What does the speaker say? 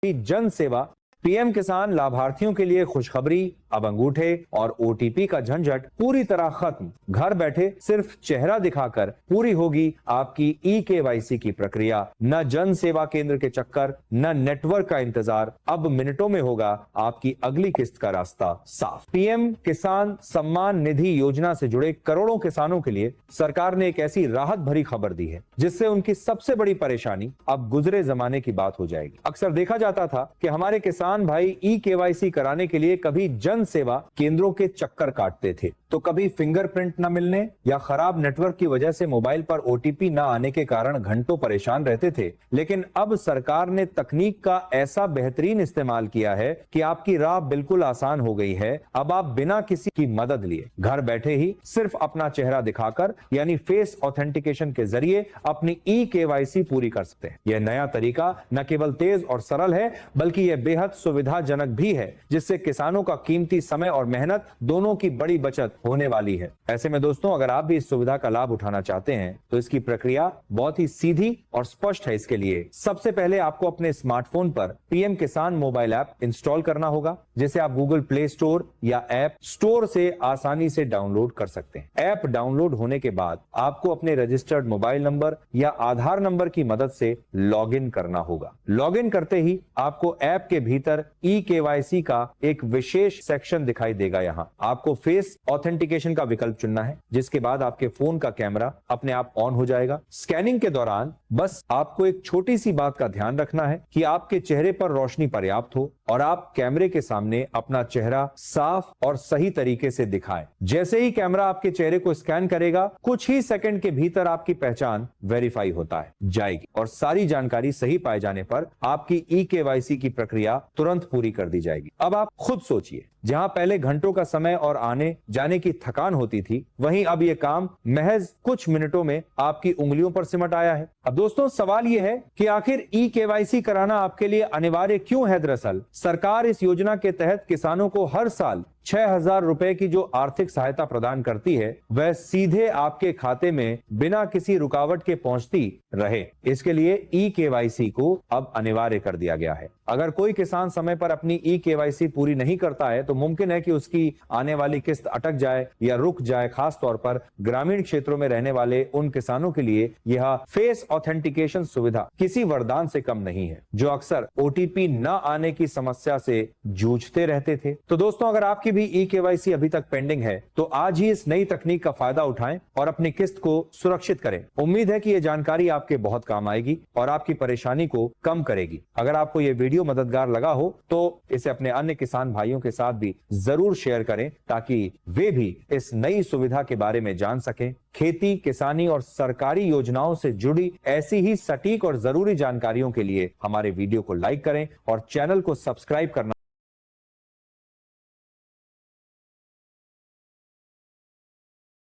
जन सेवा पीएम किसान लाभार्थियों के लिए खुशखबरी। अब अंगूठे और ओटीपी का झंझट पूरी तरह खत्म। घर बैठे सिर्फ चेहरा दिखाकर पूरी होगी आपकी ई-केवाईसी की प्रक्रिया। न जन सेवा केंद्र के चक्कर, न नेटवर्क का इंतजार। अब मिनटों में होगा आपकी अगली किस्त का रास्ता साफ। पीएम किसान सम्मान निधि योजना से जुड़े करोड़ों किसानों के लिए सरकार ने एक ऐसी राहत भरी खबर दी है जिससे उनकी सबसे बड़ी परेशानी अब गुजरे जमाने की बात हो जाएगी। अक्सर देखा जाता था कि हमारे किसान भाई ई-केवाईसी कराने के लिए कभी जन सेवा केंद्रों के चक्कर काटते थे, तो कभी फिंगरप्रिंट न मिलने या खराब नेटवर्क की वजह से मोबाइल पर ओटीपी न आने के कारण घंटों परेशान रहते थे। लेकिन अब सरकार ने तकनीक का ऐसा बेहतरीन इस्तेमाल किया है कि आपकी राह बिल्कुल आसान हो गई है। अब आप बिना किसी की मदद लिए घर बैठे ही सिर्फ अपना चेहरा दिखाकर यानी फेस ऑथेंटिकेशन के जरिए अपनी ई-केवाईसी पूरी कर सकते हैं। यह नया तरीका न केवल तेज और सरल है बल्कि यह बेहद सुविधाजनक भी है, जिससे किसानों का कीमती समय और मेहनत दोनों की बड़ी बचत होने वाली है। ऐसे में दोस्तों, अगर आप भी इस सुविधा का लाभ उठाना चाहते हैं तो इसकी प्रक्रिया बहुत ही सीधी और स्पष्ट है। इसके लिए सबसे पहले आपको अपने स्मार्टफोन पर पीएम किसान मोबाइल ऐप इंस्टॉल करना होगा, जिसे आप गूगल प्ले स्टोर या ऐप स्टोर से आसानी से डाउनलोड कर सकते हैं। ऐप डाउनलोड होने के बाद आपको अपने रजिस्टर्ड मोबाइल नंबर या आधार नंबर की मदद से लॉग इन करना होगा। लॉग इन करते ही आपको ऐप के भीतर ई-केवाईसी का एक विशेष सेक्शन दिखाई देगा। यहाँ आपको फेस ऑथेंटिकेशन का विकल्प चुनना है, जिसके बाद आपके फोन का कैमरा अपने आप ऑन हो जाएगा। स्कैनिंग के दौरान बस आपको एक छोटी सी बात का ध्यान रखना है कि आपके चेहरे पर रोशनी पर्याप्त हो और आप कैमरे के सामने अपना चेहरा साफ और सही तरीके से दिखाएं। जैसे ही कैमरा आपके चेहरे को स्कैन करेगा, कुछ ही सेकंड के भीतर आपकी पहचान वेरीफाई होता है जाएगी और सारी जानकारी सही पाए जाने पर आपकी ई-केवाईसी की प्रक्रिया तुरंत पूरी कर दी जाएगी। अब आप खुद सोचिए, जहां पहले घंटों का समय और आने जाने की थकान होती थी, वहीं अब यह काम महज कुछ मिनटों में आपकी उंगलियों पर सिमट आया है। अब दोस्तों, सवाल यह है कि आखिर ई-केवाईसी कराना आपके लिए अनिवार्य क्यों है? दरअसल सरकार इस योजना के तहत किसानों को हर साल 6,000 रुपए की जो आर्थिक सहायता प्रदान करती है, वह सीधे आपके खाते में बिना किसी रुकावट के पहुंचती रहे। इसके लिए ई-केवाईसी को अब अनिवार्य कर दिया गया है। अगर कोई किसान समय पर अपनी ई-केवाईसी पूरी नहीं करता है तो मुमकिन है कि उसकी आने वाली किस्त अटक जाए या रुक जाए। खास तौर पर ग्रामीण क्षेत्रों में रहने वाले उन किसानों के लिए यह फेस ऑथेंटिकेशन सुविधा किसी वरदान से कम नहीं है, जो अक्सर ओटीपी न आने की समस्या से जूझते रहते थे। तो दोस्तों, अगर आपकी भी ई-केवाईसी अभी तक पेंडिंग है तो आज ही इस नई तकनीक का फायदा उठाएं और अपनी किस्त को सुरक्षित करें। उम्मीद है कि यह जानकारी आपके बहुत काम आएगी और आपकी परेशानी को कम करेगी। अगर आपको यह वीडियो मददगार लगा हो तो इसे अपने अन्य किसान भाइयों के साथ भी जरूर शेयर करें, ताकि वे भी इस नई सुविधा के बारे में जान सकें। खेती, किसानी और सरकारी योजनाओं से जुड़ी ऐसी ही सटीक और जरूरी जानकारियों के लिए हमारे वीडियो को लाइक करें और चैनल को सब्सक्राइब करना